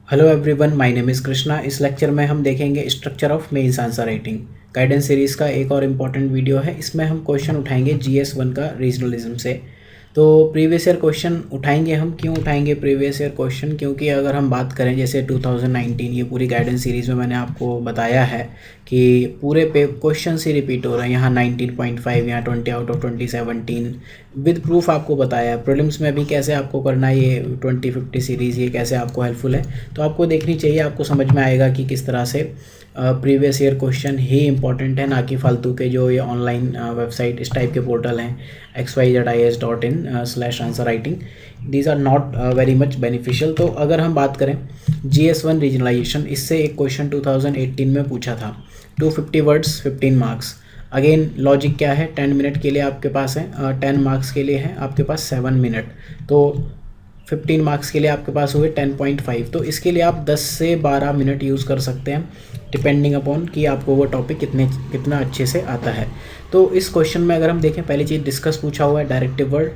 Hello everyone, my name is Krishna. इस lecture में हम देखेंगे structure of mains answer writing. Guidance series का एक और इम्पॉर्टेंट वीडियो है। इसमें हम क्वेश्चन उठाएंगे GS1 का रीजनलिज्म से। तो प्रीवियस ईयर क्वेश्चन उठाएंगे हम। क्यों उठाएंगे प्रीवियस ईयर क्वेश्चन? क्योंकि अगर हम बात करें जैसे 2019, ये पूरी गाइडेंस सीरीज़ में मैंने आपको बताया है कि पूरे पे क्वेश्चन ही रिपीट हो रहे हैं। यहाँ 19.5, यहाँ 20 आउट ऑफ 2017 विद प्रूफ आपको बताया है। प्रीलिम्स में भी कैसे आपको करना है, ये 2050 सीरीज़ ये कैसे आपको हेल्पफुल है, तो आपको देखनी चाहिए। आपको समझ में आएगा कि किस तरह से प्रीवियस ईयर क्वेश्चन ही इंपॉर्टेंट है, ना कि फालतू के जो ये ऑनलाइन वेबसाइट इस टाइप के पोर्टल हैं xyzis.in/आंसर writing. These are not very much beneficial. तो अगर हम बात करें GS1 रीजनलाइजेशन, इससे एक क्वेश्चन 2018 में पूछा था। 250 वर्ड्स 15 मार्क्स। अगेन लॉजिक क्या है, 10 मिनट के लिए आपके पास है, 10 मार्क्स के लिए है आपके पास 7 मिनट, तो 15 मार्क्स के लिए आपके पास हुए 10.5। तो इसके लिए आप 10 से 12 मिनट यूज़ कर सकते हैं, डिपेंडिंग अपॉन कि आपको वो टॉपिक कितना अच्छे से आता है। तो इस क्वेश्चन में अगर हम देखें, पहली चीज़ डिस्कस पूछा हुआ है, डायरेक्टिव वर्ड।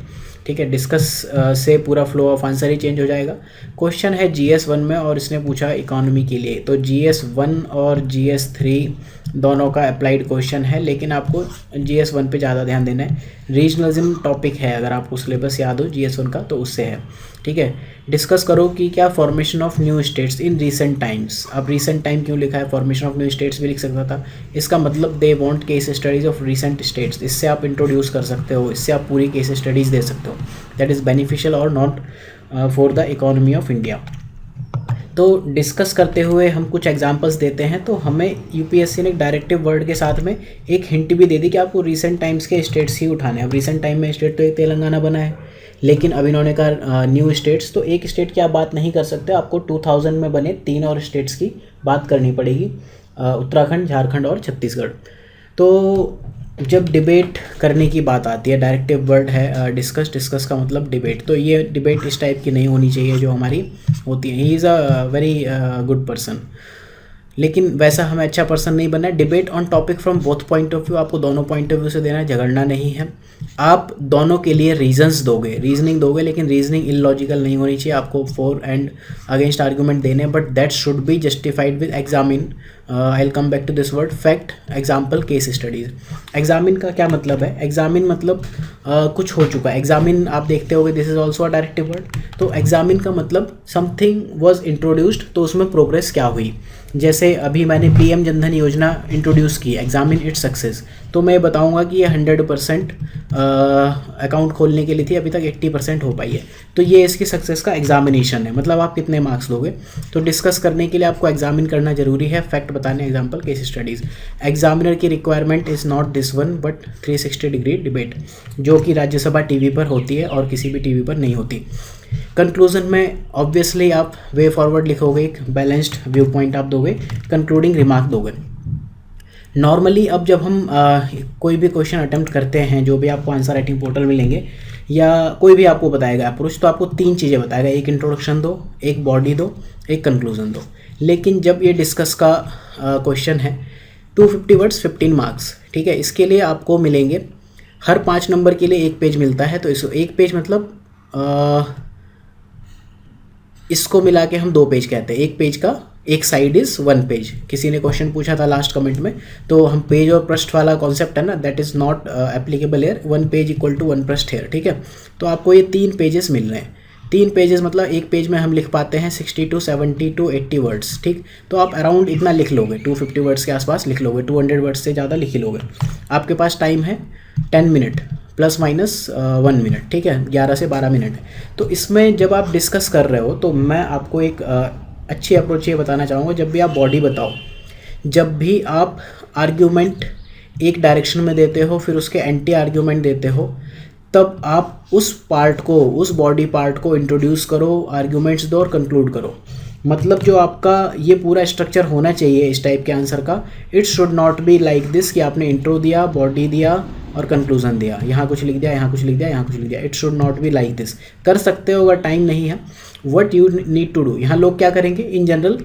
ठीक है, डिस्कस से पूरा flow of answer he change हो जाएगा। क्वेश्चन है GS1 में और इसने पूछा इकोनॉमी के लिए, तो GS1 और GS3 दोनों का अप्लाइड क्वेश्चन है, लेकिन आपको GS1 पे ज़्यादा ध्यान देना है। रीजनलिज्म टॉपिक है, अगर आपको सिलेबस याद हो GS1 का तो उससे है। ठीक है, डिस्कस करो कि क्या formation of new states in recent times. अब रीसेंट टाइम क्यों लिखा है, फॉर्मेशन ऑफ न्यू स्टेट्स भी लिख सकता था। इसका मतलब they want case studies of recent states. इससे आप इंट्रोड्यूस कर सकते हो, इससे आप पूरी केस स्टडीज़ दे सकते हो। दैट इज़ बेनिफिशियल और not for the economy of India. तो डिस्कस करते हुए हम कुछ एग्जांपल्स देते हैं। तो हमें यूपीएससी ने एक डायरेक्टिव वर्ड के साथ में एक हिंट भी दे दी कि आपको रीसेंट टाइम्स के स्टेट्स ही उठाने हैं। अब रीसेंट टाइम में स्टेट तो एक तेलंगाना बना है, लेकिन अब इन्होंने कहा न्यू स्टेट्स, तो एक स्टेट की आप बात नहीं कर सकते, आपको 2000 में बने 3 और स्टेट्स की बात करनी पड़ेगी, उत्तराखंड, झारखंड और छत्तीसगढ़। तो जब डिबेट करने की बात आती है, डायरेक्टिव वर्ड है डिस्कस का मतलब डिबेट, तो ये डिबेट इस टाइप की नहीं होनी चाहिए जो हमारी होती है। He is a very good person, लेकिन वैसा हमें अच्छा पर्सन नहीं बनना है। Debate on topic from both point of view, आपको दोनों पॉइंट ऑफ व्यू से देना है, झगड़ना नहीं है। आप दोनों के लिए रीजंस दोगे, रीजनिंग दोगे, लेकिन रीजनिंग इलॉजिकल नहीं होनी चाहिए। आपको फॉर एंड अगेंस्ट आर्गूमेंट देने, but that should be justified with examine. I will come back to this word, fact, example, case studies. Examine का क्या मतलब है? एग्जामिन मतलब कुछ हो चुका है। एग्जामिन आप देखते होगे, this is also a directive word. तो एग्जामिन का मतलब समथिंग वॉज इंट्रोड्यूस्ड, तो उसमें प्रोग्रेस क्या हुई। जैसे अभी मैंने PM जनधन योजना इंट्रोड्यूस की, एग्जामिन इट्स सक्सेस, तो मैं बताऊंगा कि ये 100% अकाउंट खोलने के लिए थी, अभी तक 80% हो पाई है। तो ये इसकी सक्सेस का एग्जामिनेशन है, मतलब आप कितने मार्क्स लोगे। तो डिस्कस करने के लिए आपको एग्जामिन करना जरूरी है, फैक्ट बताने, एग्जाम्पल, केस स्टडीज़। एग्जामिनर की requirement is not this one but 360 degree debate, जो कि राज्यसभा TV पर होती है और किसी भी TV पर नहीं होती। कंक्लूजन में ऑब्वियसली आप वे फॉरवर्ड लिखोगे, एक बैलेंस्ड व्यू पॉइंट आप दोगे, कंक्लूडिंग रिमार्क दोगे। नॉर्मली अब जब हम कोई भी क्वेश्चन अटेम्प्ट करते हैं, जो भी आपको आंसर राइटिंग पोर्टल मिलेंगे या कोई भी आपको बताएगा अप्रोच, तो आपको 3 चीज़ें बताएगा, एक इंट्रोडक्शन दो, एक बॉडी दो, एक कंक्लूजन दो। लेकिन जब ये डिस्कस का क्वेश्चन है, 250 वर्ड्स 15 मार्क्स, ठीक है, इसके लिए आपको मिलेंगे हर 5 नंबर के लिए 1 पेज मिलता है। तो इसको 1 पेज मतलब इसको मिला के हम 2 पेज कहते हैं। एक पेज का एक साइड इज़ 1 पेज। किसी ने क्वेश्चन पूछा था लास्ट कमेंट में, तो हम पेज और पृष्ठ वाला कॉन्सेप्ट है ना, that is not applicable here. 1 page equal to 1 पृष्ठ हेयर, ठीक है। तो आपको ये 3 पेजेस मिल रहे हैं। 3 पेजेस मतलब एक पेज में हम लिख पाते हैं 60 to 70 to 80 वर्ड्स, ठीक। तो आप अराउंड इतना लिख लोगे, 250 वर्ड्स के आसपास लिख लोगे, 200 वर्ड्स से ज़्यादा लिख ही लोगे। आपके पास टाइम है 10 मिनट प्लस माइनस 1 मिनट, ठीक है, 11 से 12 मिनट है। तो इसमें जब आप डिस्कस कर रहे हो, तो मैं आपको एक अच्छी अप्रोच ये बताना चाहूँगा, जब भी आप बॉडी बताओ, जब भी आप आर्ग्यूमेंट एक डायरेक्शन में देते हो, फिर उसके एंटी आर्ग्यूमेंट देते हो, तब आप उस पार्ट को, उस बॉडी पार्ट को इंट्रोड्यूस करो, आर्ग्यूमेंट्स दो और कंक्लूड करो। मतलब जो आपका ये पूरा स्ट्रक्चर होना चाहिए इस टाइप के आंसर का, it should not be like this कि आपने इंट्रो दिया, बॉडी दिया और कंक्लूजन दिया, यहाँ कुछ लिख दिया, यहाँ कुछ लिख दिया, यहाँ कुछ लिख दिया। It should not be like this. कर सकते हो अगर टाइम नहीं है। What you need to do, यहाँ लोग क्या करेंगे इन जनरल,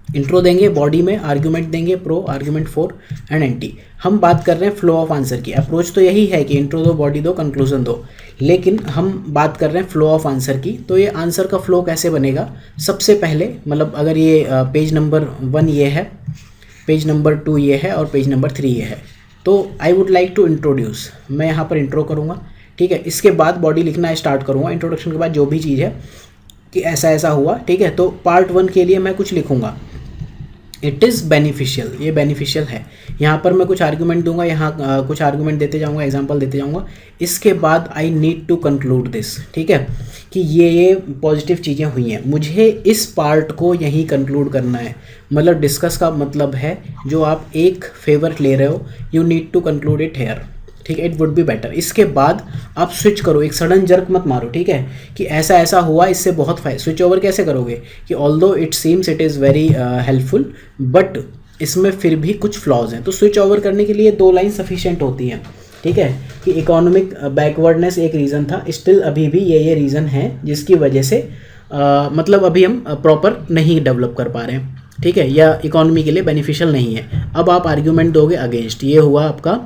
इंट्रो देंगे, बॉडी में आर्ग्यूमेंट देंगे, pro, argument for and anti. हम बात कर रहे हैं फ्लो ऑफ आंसर की। अप्रोच तो यही है कि इंट्रो दो, बॉडी दो, कंक्लूजन दो, लेकिन हम बात कर रहे हैं फ्लो ऑफ आंसर की। तो ये आंसर का फ्लो कैसे बनेगा? सबसे पहले मतलब अगर ये पेज नंबर 1 ये है, पेज नंबर 2 ये है और पेज नंबर 3 ये है, तो I would like to introduce, मैं यहाँ पर इंट्रो करूँगा, ठीक है। इसके बाद बॉडी लिखना स्टार्ट करूँगा। इंट्रोडक्शन के बाद जो भी चीज़ है कि ऐसा ऐसा हुआ, ठीक है। तो पार्ट 1 के लिए मैं कुछ लिखूँगा, इट इज़ बेनिफिशियल, ये बेनिफिशियल है। यहाँ पर मैं कुछ आर्गूमेंट दूंगा, यहाँ कुछ आर्गूमेंट देते जाऊँगा, एग्जांपल देते जाऊँगा। इसके बाद I need to conclude this, ठीक है, कि ये पॉजिटिव चीज़ें हुई हैं, मुझे इस पार्ट को यहीं कंक्लूड करना है। मतलब डिस्कस का मतलब है जो आप एक फेवर ले रहे हो, you need to conclude it here, ठीक है, इट वुड बी बेटर। इसके बाद आप स्विच करो, एक सडन जर्क मत मारो, ठीक है, कि ऐसा ऐसा हुआ, इससे बहुत फायदा। स्विच ओवर कैसे करोगे कि although it seems it is very helpful but इसमें फिर भी कुछ फ्लॉज हैं। तो स्विच ओवर करने के लिए 2 लाइन सफिशिएंट होती हैं, ठीक है, कि इकोनॉमिक बैकवर्डनेस एक रीज़न था, स्टिल अभी भी ये रीज़न है जिसकी वजह से मतलब अभी हम प्रॉपर नहीं डेवलप कर पा रहे हैं, ठीक है, या इकोनॉमी के लिए बेनिफिशियल नहीं है। अब आप आर्ग्यूमेंट दोगे अगेंस्ट, ये हुआ आपका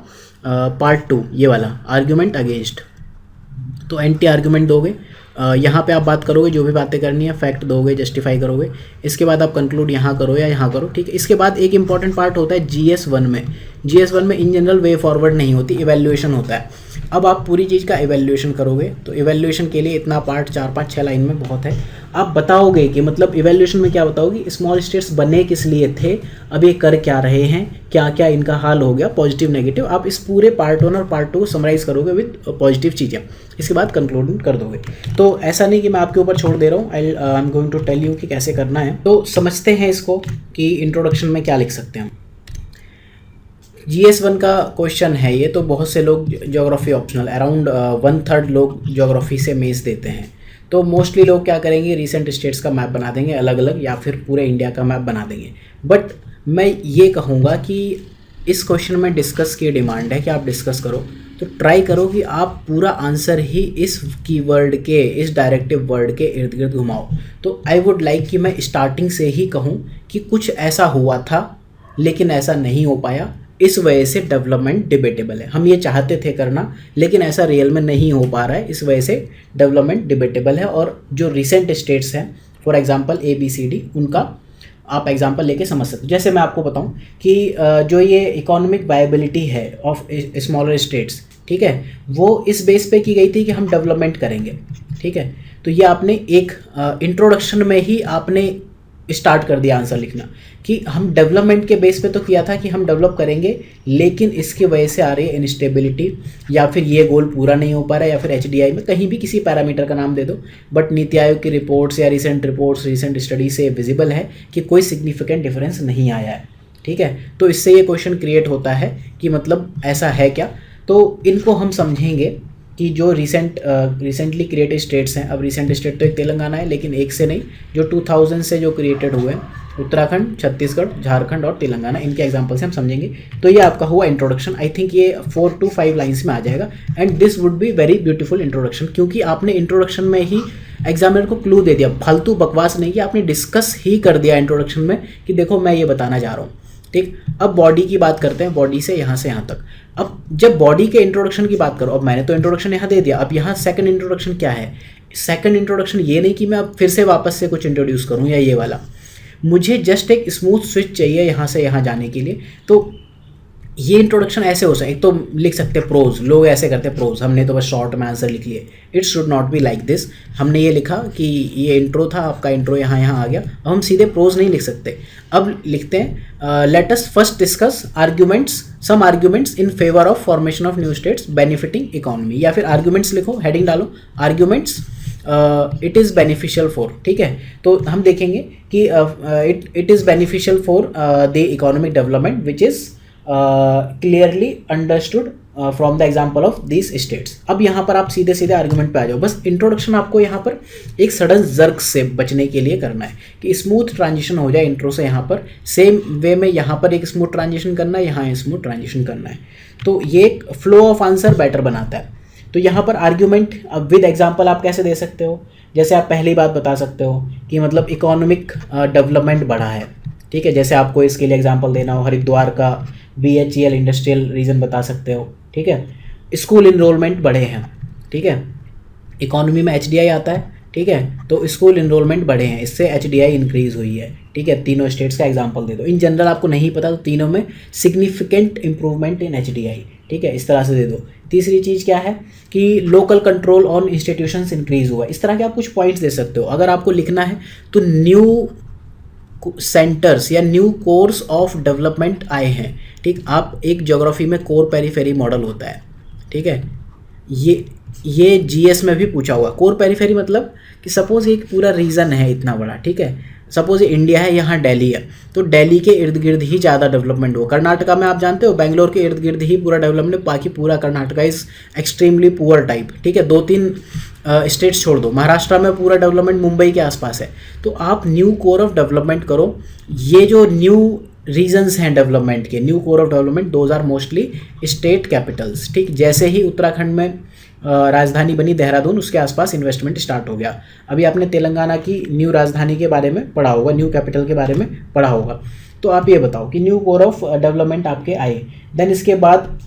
पार्ट 2 ये वाला आर्ग्यूमेंट अगेंस्ट। तो एंटी आर्ग्यूमेंट दोगे, यहाँ पे आप बात करोगे, जो भी बातें करनी है, फैक्ट दोगे, जस्टिफाई करोगे। इसके बाद आप कंक्लूड यहाँ करो या यहाँ करो, ठीक है। इसके बाद एक इंपॉर्टेंट पार्ट होता है GS1 में। GS1 में इन जनरल वे फॉरवर्ड नहीं होती, इवैल्यूएशन होता है। अब आप पूरी चीज़ का इवैल्यूएशन करोगे, तो इवैल्यूएशन के लिए इतना पार्ट 4-5-6 लाइन में बहुत है। आप बताओगे कि मतलब इवैल्यूएशन में क्या बताओगे, स्मॉल स्टेट्स बने किस लिए थे, अब ये कर क्या रहे हैं, क्या क्या इनका हाल हो गया, पॉजिटिव नेगेटिव। आप इस पूरे पार्ट 1 और पार्ट 2 को समराइज़ करोगे विद पॉजिटिव चीज़ें, इसके बाद कंक्लूड कर दोगे। तो ऐसा नहीं कि मैं आपके ऊपर छोड़ दे रहा हूँ, I am going to tell you कि कैसे करना है। तो समझते हैं इसको कि इंट्रोडक्शन में क्या लिख सकते हैं हम। GS1 का क्वेश्चन है ये, तो बहुत से लोग ज्योग्राफी ऑप्शनल, अराउंड 1/3 लोग ज्योग्राफी से मेंस देते हैं। तो मोस्टली लोग क्या करेंगे, रीसेंट स्टेट्स का मैप बना देंगे अलग अलग, या फिर पूरे इंडिया का मैप बना देंगे। बट मैं ये कहूँगा कि इस क्वेश्चन में डिस्कस की डिमांड है कि आप डिस्कस करो, तो ट्राई करो कि आप पूरा आंसर ही इस कीवर्ड के, इस डायरेक्टिव वर्ड के इर्द गिर्द घुमाओ। तो आई वुड लाइक कि मैं स्टार्टिंग से ही कहूँ कि कुछ ऐसा हुआ था लेकिन ऐसा नहीं हो पाया, इस वजह से डेवलपमेंट डिबेटेबल है। हम ये चाहते थे करना लेकिन ऐसा रियल में नहीं हो पा रहा है, इस वजह से डेवलपमेंट डिबेटेबल है। और जो रिसेंट स्टेट्स हैं, फॉर एग्जांपल ABCD, उनका आप एग्जांपल लेके समझ सकते हो। जैसे मैं आपको बताऊं कि जो ये इकोनॉमिक वायबिलिटी है ऑफ स्मॉलर स्टेट्स, ठीक है, वो इस बेस पे की गई थी कि हम डेवलपमेंट करेंगे, ठीक है। तो ये आपने एक इंट्रोडक्शन में ही आपने स्टार्ट कर दिया आंसर लिखना कि हम डेवलपमेंट के बेस पे तो किया था कि हम डेवलप करेंगे, लेकिन इसकी वजह से आ रही है इनस्टेबिलिटी, या फिर ये गोल पूरा नहीं हो पा रहा है, या फिर HDI में कहीं भी किसी पैरामीटर का नाम दे दो। बट नीति आयोग की रिपोर्ट्स या रिसेंट स्टडी से विजिबल है कि कोई सिग्निफिकेंट डिफरेंस नहीं आया है, ठीक है। तो इससे ये क्वेश्चन क्रिएट होता है कि मतलब ऐसा है क्या। तो इनको हम समझेंगे कि जो रिसेंटली क्रिएटेड स्टेट्स हैं, अब रिसेंट स्टेट तो एक तेलंगाना है, लेकिन एक से नहीं, जो 2000 से जो क्रिएटेड हुए हैं, उत्तराखंड, छत्तीसगढ़, झारखंड और तेलंगाना, इनके एग्जांपल से हम समझेंगे। तो ये आपका हुआ इंट्रोडक्शन। आई थिंक ये 4 to 5 लाइन्स में आ जाएगा, and this would be very beautiful introduction, क्योंकि आपने इंट्रोडक्शन में ही एग्जामिनर को क्लू दे दिया, फालतू बकवास नहीं कि आपने डिस्कस ही कर दिया इंट्रोडक्शन में कि देखो मैं ये बताना जा रहा हूँ, ठीक। अब बॉडी की बात करते हैं, बॉडी से यहाँ तक। अब जब बॉडी के इंट्रोडक्शन की बात करो, अब मैंने तो इंट्रोडक्शन यहाँ दे दिया, अब यहाँ सेकंड इंट्रोडक्शन क्या है। सेकंड इंट्रोडक्शन ये नहीं कि मैं अब फिर से वापस से कुछ इंट्रोड्यूस करूँ या ये वाला, मुझे जस्ट एक स्मूथ स्विच चाहिए यहाँ से यहाँ जाने के लिए। तो ये इंट्रोडक्शन ऐसे हो सकता है, एक तो लिख सकते हैं प्रोज, लोग ऐसे करते हैं प्रोज, हमने तो बस शॉर्ट में आंसर लिख लिए। It should not be like this. हमने ये लिखा कि ये इंट्रो था, आपका इंट्रो यहाँ आ गया, अब हम सीधे प्रोज नहीं लिख सकते। अब लिखते हैं let us first discuss arguments, some arguments in favour of formation of new states benefiting economy, या फिर आर्ग्यूमेंट्स लिखो, हेडिंग डालो arguments it is beneficial for, ठीक है। तो हम देखेंगे कि it is beneficial for the economic development which is clearly understood from the example of these states. अब यहाँ पर आप सीधे सीधे आर्गुमेंट पे आ जाओ। बस इंट्रोडक्शन आपको यहाँ पर एक सडन जर्क से बचने के लिए करना है कि स्मूथ ट्रांजिशन हो जाए इंट्रो से यहाँ पर, सेम वे में यहाँ पर एक स्मूथ ट्रांजिशन करना है, यहाँ स्मूथ ट्रांजिशन करना है। तो ये एक फ्लो ऑफ आंसर बेटर बनाता है। तो यहाँ पर आर्ग्यूमेंट विद एग्जाम्पल आप कैसे दे सकते हो, जैसे आप पहली बात बता सकते हो कि मतलब इकोनॉमिक डेवलपमेंट बढ़ा है, ठीक है, जैसे आपको इसके लिए एग्जांपल देना हो, हरिद्वार का BHEL इंडस्ट्रियल रीजन बता सकते हो। ठीक है, स्कूल इनरोलमेंट बढ़े हैं। ठीक है, इकोनॉमी में HDI आता है। ठीक है, तो स्कूल इनरोलमेंट बढ़े हैं, इससे HDI इंक्रीज हुई है। ठीक है, तीनों स्टेट्स का एग्जांपल दे दो। इन जनरल आपको नहीं पता तो तीनों में सिग्निफिकेंट इंप्रूवमेंट इन HDI। ठीक है, इस तरह से दे दो। तीसरी चीज़ क्या है कि local control on institutions increase हुआ। इस तरह के आप कुछ पॉइंट्स दे सकते हो। अगर आपको लिखना है तो न्यू सेंटर्स या न्यू कोर्स ऑफ डेवलपमेंट आए हैं। ठीक, आप एक ज्योग्राफी में कोर पेरीफेरी मॉडल होता है। ठीक है, ये GS में भी पूछा हुआ। कोर पेरीफेरी मतलब कि सपोज एक पूरा रीजन है इतना बड़ा। ठीक है, सपोज इंडिया है, यहाँ दिल्ली है, तो दिल्ली के इर्द गिर्द ही ज़्यादा डेवलपमेंट हो। कर्नाटका में आप जानते हो बेंगलोर के इर्द गिर्द ही पूरा डेवलपमेंट, बाकी पूरा Karnataka is extremely poor type. ठीक है, 2-3 स्टेट्स छोड़ दो, महाराष्ट्र में पूरा डेवलपमेंट मुंबई के आसपास है। तो आप न्यू कोर ऑफ डेवलपमेंट करो। ये जो न्यू रीजन्स हैं डेवलपमेंट के, new core of development, those are mostly state capitals. ठीक, जैसे ही उत्तराखंड में राजधानी बनी देहरादून, उसके आसपास इन्वेस्टमेंट स्टार्ट हो गया। अभी आपने तेलंगाना की न्यू राजधानी के बारे में पढ़ा होगा, न्यू कैपिटल के बारे में पढ़ा होगा। तो आप ये बताओ कि न्यू कोर ऑफ डेवलपमेंट आपके आए। देन इसके बाद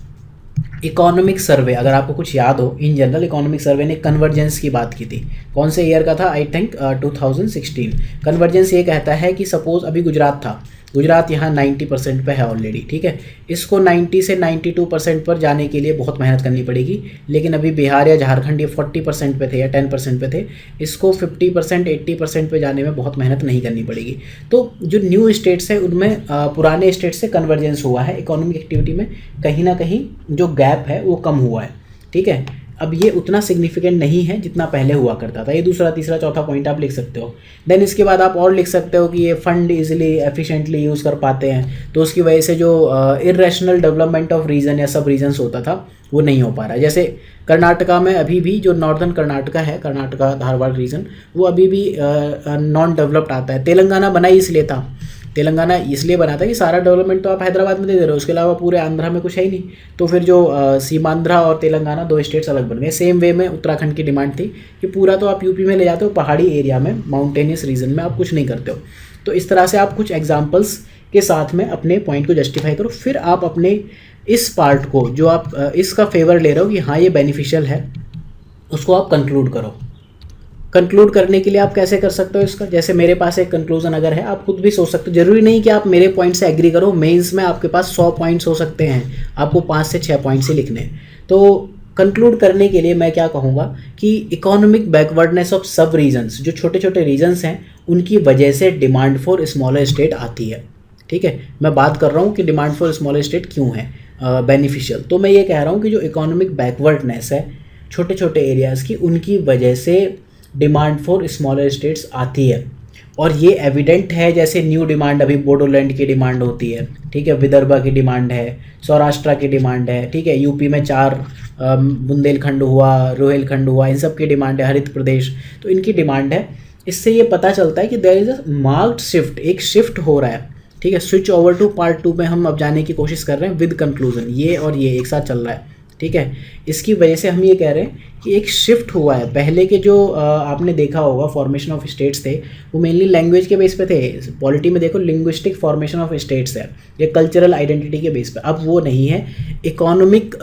इकोनॉमिक सर्वे, अगर आपको कुछ याद हो, इन जनरल इकोनॉमिक सर्वे ने कन्वर्जेंस की बात की थी। कौन से ईयर का था? I think 2016। कन्वर्जेंस ये कहता है कि सपोज अभी गुजरात था, गुजरात यहाँ 90% पे है ऑलरेडी। ठीक है, इसको 90 से 92% पर जाने के लिए बहुत मेहनत करनी पड़ेगी। लेकिन अभी बिहार या झारखंड ये 40% पे थे या 10% पे थे, इसको 50% 80% पे जाने में बहुत मेहनत नहीं करनी पड़ेगी। तो जो न्यू स्टेट्स हैं उनमें पुराने स्टेट से कन्वर्जेंस हुआ है इकोनॉमिक एक्टिविटी में, कहीं ना कहीं जो गैप है वो कम हुआ है। ठीक है, अब ये उतना सिग्निफिकेंट नहीं है जितना पहले हुआ करता था। ये दूसरा, तीसरा, चौथा पॉइंट आप लिख सकते हो। देन इसके बाद आप और लिख सकते हो कि ये फंड इजीली एफिशिएंटली यूज़ कर पाते हैं, तो उसकी वजह से जो इरेशनल डेवलपमेंट ऑफ रीजन या सब रीजन्स होता था वो नहीं हो पा रहा है। जैसे कर्नाटका में अभी भी जो नॉर्दर्न कर्नाटका है, कर्नाटका धारवाड़ रीजन, वो अभी भी नॉन डेवलप्ड आता है। तेलंगाना बना ही इसलिए था, तेलंगाना इसलिए बना था कि सारा डेवलपमेंट तो आप हैदराबाद में दे रहे हो, उसके अलावा पूरे आंध्रा में कुछ है ही नहीं। तो फिर जो सीमांध्रा और तेलंगाना 2 स्टेट्स अलग बन गए। सेम वे में उत्तराखंड की डिमांड थी कि पूरा तो आप यूपी में ले जाते हो, पहाड़ी एरिया में, माउंटेनियस रीजन में आप कुछ नहीं करते हो। तो इस तरह से आप कुछ एग्जाम्पल्स के साथ में अपने पॉइंट को जस्टिफाई करो। फिर आप अपने इस पार्ट को जो आप इसका फेवर ले रहे हो कि हाँ ये बेनिफिशियल है, उसको आप कंक्लूड करो। कंक्लूड करने के लिए आप कैसे कर सकते हो इसका? जैसे मेरे पास एक कंक्लूजन अगर है, आप खुद भी सोच सकते हो। जरूरी नहीं कि आप मेरे पॉइंट से एग्री करो। मेंस में आपके पास 100 पॉइंट्स हो सकते हैं, आपको 5 से 6 पॉइंट्स ही लिखने हैं। तो कंक्लूड करने के लिए मैं क्या कहूँगा कि इकोनॉमिक बैकवर्डनेस ऑफ सब रीजन्स, जो छोटे छोटे रीजन्स हैं, उनकी वजह से डिमांड फॉर स्मॉलर स्टेट आती है। ठीक है, मैं बात कर रहा हूँ कि डिमांड फॉर स्मॉलर स्टेट क्यों है बेनिफिशियल। तो मैं ये कह रहा हूँ कि जो इकोनॉमिक बैकवर्डनेस है छोटे छोटे एरियाज़ की, उनकी वजह से डिमांड फॉर स्मॉलर स्टेट्स आती है। और ये एविडेंट है, जैसे न्यू डिमांड अभी बोडोलैंड की डिमांड होती है। ठीक है, विदर्भा की डिमांड है, सौराष्ट्र की डिमांड है। ठीक है, यूपी में 4 बुंदेलखंड हुआ, रोहिलखंड हुआ, इन सब की डिमांड है, हरित प्रदेश, तो इनकी डिमांड है। इससे ये पता चलता है कि there is a marked shift, एक शिफ्ट हो रहा है। ठीक है, स्विच ओवर टू पार्ट 2 में हम अब जाने की कोशिश कर रहे हैं विद कंक्लूजन। ये और ये एक साथ चल रहा है। ठीक है, इसकी वजह से हम ये कह रहे हैं कि एक शिफ्ट हुआ है। पहले के जो आपने देखा होगा फॉर्मेशन ऑफ स्टेट्स थे, वो मेनली लैंग्वेज के बेस पे थे। पॉलिटी में देखो लिंग्विस्टिक फॉर्मेशन ऑफ स्टेट्स है, ये कल्चरल आइडेंटिटी के बेस पे। अब वो नहीं है, इकोनॉमिक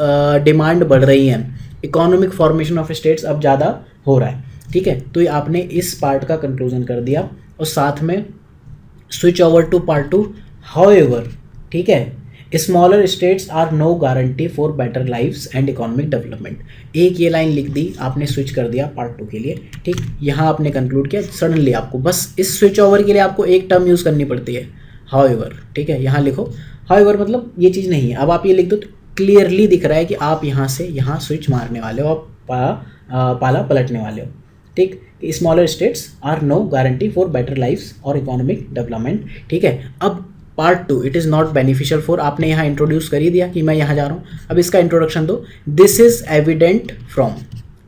डिमांड बढ़ रही है, इकोनॉमिक फॉर्मेशन ऑफ स्टेट्स अब ज़्यादा हो रहा है। ठीक है, तो ये आपने इस पार्ट का कंक्लूजन कर दिया और साथ में switch over to part 2। However, ठीक है, smaller states are no guarantee for better lifes and economic development. एक ये लाइन लिख दी आपने, स्विच कर दिया पार्ट 2 के लिए। ठीक, यहाँ आपने कंक्लूड किया। सडनली आपको बस इस स्विच ओवर के लिए आपको एक टर्म यूज़ करनी पड़ती है, हाउएवर। ठीक है, यहाँ लिखो हाउएवर, मतलब ये चीज़ नहीं है। अब आप ये लिख दो तो क्लियरली दिख रहा है कि आप यहाँ से यहाँ स्विच मारने वाले हो, आप पाला पलटने वाले हो। ठीक, smaller states are no guarantee for better lifes और इकोनॉमिक डेवलपमेंट। ठीक है, अब part 2, it is not beneficial for, आपने यहाँ इंट्रोड्यूस कर ही दिया कि मैं यहाँ जा रहा हूँ। अब इसका इंट्रोडक्शन दो, दिस इज़ एविडेंट फ्रॉम।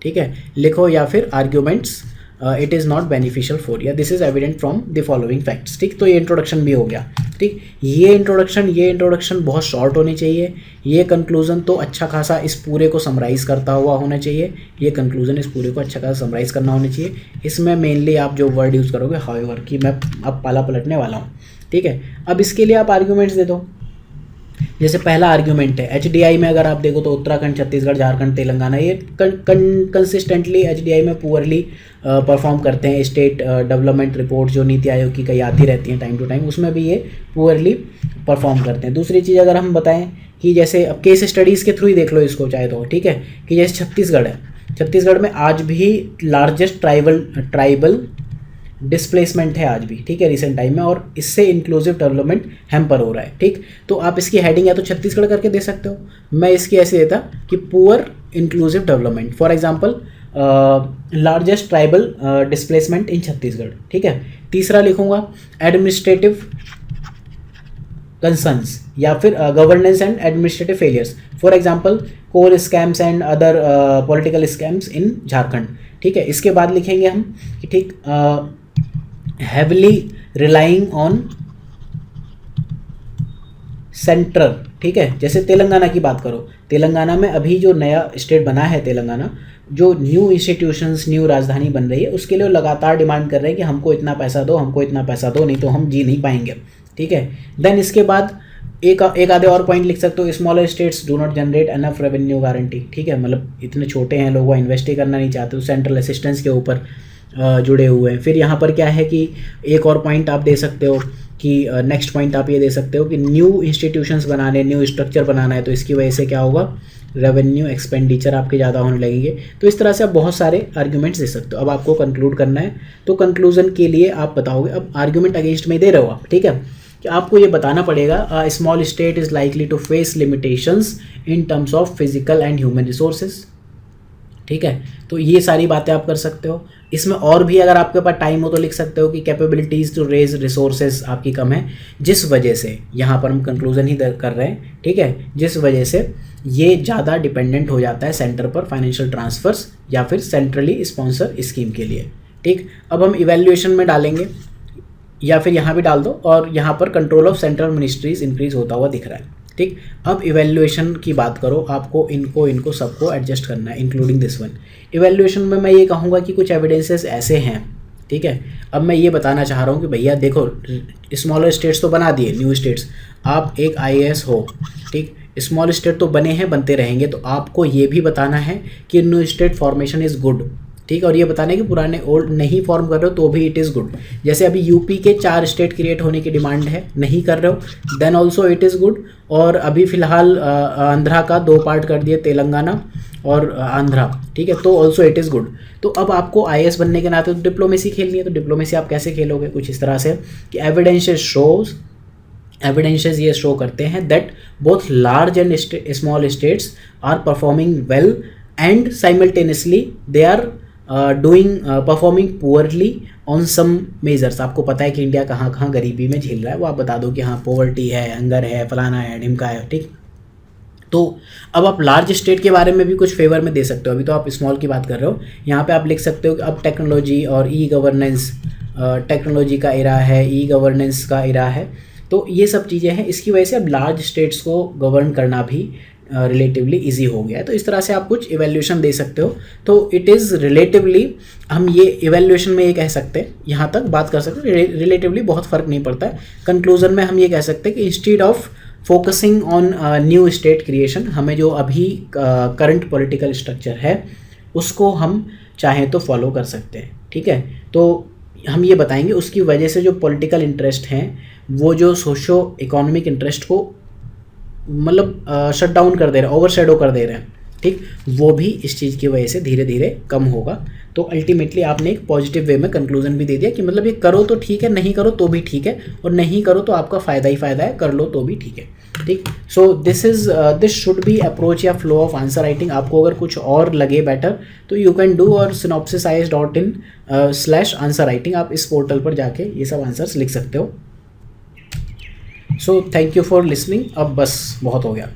ठीक है, लिखो, या फिर arguments it is not beneficial for, या this is evident from the following facts. ठीक, तो ये इंट्रोडक्शन भी हो गया। ठीक, ये इंट्रोडक्शन बहुत शॉर्ट होनी चाहिए। ये कंक्लूजन तो अच्छा खासा इस पूरे को समराइज़ करता हुआ होना चाहिए। ये कंक्लूजन इस पूरे को अच्छा खासा समराइज़ करना होना चाहिए। इसमें मेनली आप जो वर्ड यूज़ करोगे हाउएवर, कि मैं अब पाला पलटने वाला हूँ। ठीक है। अब इसके लिए आप आर्ग्यूमेंट्स दे दो। जैसे पहला आर्ग्यूमेंट है एचडीआई में, अगर आप देखो तो उत्तराखंड, छत्तीसगढ़, झारखंड, तेलंगाना ये कंसिस्टेंटली एचडीआई में पुअरली परफॉर्म करते हैं। स्टेट डेवलपमेंट रिपोर्ट जो नीति आयोग की कई आती रहती हैं टाइम टू टाइम, उसमें भी ये पुअरली परफॉर्म करते हैं। दूसरी चीज़ अगर हम बताएं कि जैसे अब केस स्टडीज़ के थ्रू ही देख लो इसको चाहे तो, ठीक है, कि जैसे छत्तीसगढ़ है, छत्तीसगढ़ में आज भी लार्जेस्ट ट्राइबल डिस्प्लेसमेंट है आज भी, ठीक है, रिसेंट टाइम में, और इससे इंक्लूसिव डेवलपमेंट हैम्पर हो रहा है, ठीक। तो आप इसकी हेडिंग या तो छत्तीसगढ़ करके दे सकते हो, मैं इसकी ऐसे देता कि poor inclusive development, for example largest tribal displacement in Chhattisgarh, ठीक है। तीसरा लिखूंगा एडमिनिस्ट्रेटिव कंसर्न्स या फिर governance and administrative failures, for example coal scams and other political scams in Jharkhand, ठीक है। इसके बाद लिखेंगे हम कि ठीक heavily relying on सेंट्रल, ठीक है। जैसे तेलंगाना की बात करो, तेलंगाना में अभी जो नया स्टेट बना है तेलंगाना, जो न्यू इंस्टीट्यूशंस, न्यू राजधानी बन रही है, उसके लिए लगातार डिमांड कर रहे हैं कि हमको इतना पैसा दो, हमको इतना पैसा दो, नहीं तो हम जी नहीं पाएंगे, ठीक है। देन इसके बाद एक आधे और पॉइंट लिख सकते हो, smaller states do not generate enough revenue guarantee, ठीक है, मतलब इतने छोटे हैं लोग, वो इन्वेस्ट ही करना नहीं चाहते, तो सेंट्रल असिस्टेंस के ऊपर जुड़े हुए हैं। फिर यहाँ पर क्या है कि एक और पॉइंट आप दे सकते हो कि नेक्स्ट पॉइंट आप ये दे सकते हो कि न्यू इंस्टीट्यूशंस बनाने, न्यू स्ट्रक्चर बनाना है, तो इसकी वजह से क्या होगा, रेवेन्यू एक्सपेंडिचर आपके ज़्यादा होने लगेंगे। तो इस तरह से आप बहुत सारे आर्ग्यूमेंट्स दे सकते हो। अब आपको कंक्लूड करना है, तो कंक्लूजन के लिए आप बताओगे, अब आर्ग्यूमेंट अगेंस्ट में दे रहे हो आप, ठीक है, कि आपको ये बताना पड़ेगा small state is likely to face limitations in terms of physical and human resources, ठीक है। तो ये सारी बातें आप कर सकते हो। इसमें और भी अगर आपके पास टाइम हो तो लिख सकते हो कि कैपेबिलिटीज़ टू रेज रिसोर्सेज आपकी कम है, जिस वजह से, यहाँ पर हम कंक्लूजन ही कर रहे हैं, ठीक है, जिस वजह से ये ज़्यादा डिपेंडेंट हो जाता है सेंटर पर फाइनेंशियल ट्रांसफर्स या फिर सेंट्रली स्पॉन्सर स्कीम के लिए, ठीक। अब हम इवैल्यूएशन में डालेंगे या फिर यहाँ भी डाल दो, और यहाँ पर control of central ministries increase होता हुआ दिख रहा है, ठीक। अब इवैल्यूएशन की बात करो, आपको इनको सबको एडजस्ट करना है, इंक्लूडिंग दिस वन। इवैल्यूएशन में मैं ये कहूँगा कि कुछ एविडेंसेस ऐसे हैं, ठीक है। अब मैं ये बताना चाह रहा हूँ कि भैया देखो, स्मॉलर स्टेट्स तो बना दिए, न्यू स्टेट्स, आप एक IAS हो, ठीक, स्मॉल स्टेट तो बने हैं, बनते रहेंगे, तो आपको ये भी बताना है कि new state formation is good, ठीक, और ये बताना है कि पुराने ओल्ड नहीं फॉर्म कर रहे हो तो भी इट इज़ गुड। जैसे अभी यूपी के 4 स्टेट क्रिएट होने की डिमांड है, नहीं कर रहे हो, then also it is good. और अभी फिलहाल आंध्रा का 2 पार्ट कर दिए, तेलंगाना और आंध्रा, ठीक है, तो ऑल्सो इट इज़ गुड। तो अब आपको IAS बनने के नाते तो डिप्लोमेसी खेलनी है, तो डिप्लोमेसी आप कैसे खेलोगे, कुछ इस तरह से कि एविडेंसेस ये शो करते हैं that both large and small states are performing well and simultaneously they are performing poorly on some measures. आपको पता है कि इंडिया कहाँ कहाँ गरीबी में झेल रहा है, वो आप बता दो कि हाँ पॉवर्टी है, हंगर है, फलाना है, ढिमका है, ठीक। तो अब आप लार्ज स्टेट के बारे में भी कुछ फेवर में दे सकते हो, अभी तो आप स्मॉल की बात कर रहे हो। यहाँ पे आप लिख सकते हो कि अब टेक्नोलॉजी और गवर्नेंस, टेक्नोलॉजी का इरा है, गवर्नेंस का इरा है, तो ये सब चीज़ें हैं, इसकी वजह से अब लार्ज स्टेट्स को गवर्न करना भी रिलेटिवली इजी हो गया है। तो इस तरह से आप कुछ इवैल्यूएशन दे सकते हो। तो इट इज़ रिलेटिवली, हम ये इवैल्यूएशन में ये कह सकते हैं, यहाँ तक बात कर सकते हैं, रिलेटिवली बहुत फ़र्क नहीं पड़ता है। कंक्लूजन में हम ये कह सकते हैं कि instead of focusing on new state creation, हमें जो अभी करंट पॉलिटिकल स्ट्रक्चर है उसको हम चाहें तो फॉलो कर सकते हैं, ठीक है। तो हम ये बताएंगे उसकी वजह से जो पॉलिटिकल इंटरेस्ट हैं, वो जो सोशो इकोनॉमिक इंटरेस्ट को मतलब शट डाउन कर दे रहे हैं, ओवरशैडो कर दे रहे हैं, ठीक, वो भी इस चीज़ की वजह से धीरे धीरे कम होगा। तो अल्टीमेटली आपने एक पॉजिटिव वे में कंक्लूजन भी दे दिया कि मतलब ये करो तो ठीक है, नहीं करो तो भी ठीक है, और नहीं करो तो आपका फ़ायदा ही फ़ायदा है, कर लो तो भी ठीक है, ठीक। So this should be approach या फ्लो ऑफ आंसर राइटिंग। आपको अगर कुछ और लगे बेटर तो यू कैन डू और synopsisize.in/answer writing, आप इस पोर्टल पर जाके ये सब आंसर्स लिख सकते हो। So thank you for listening. अब बस बहुत हो गया।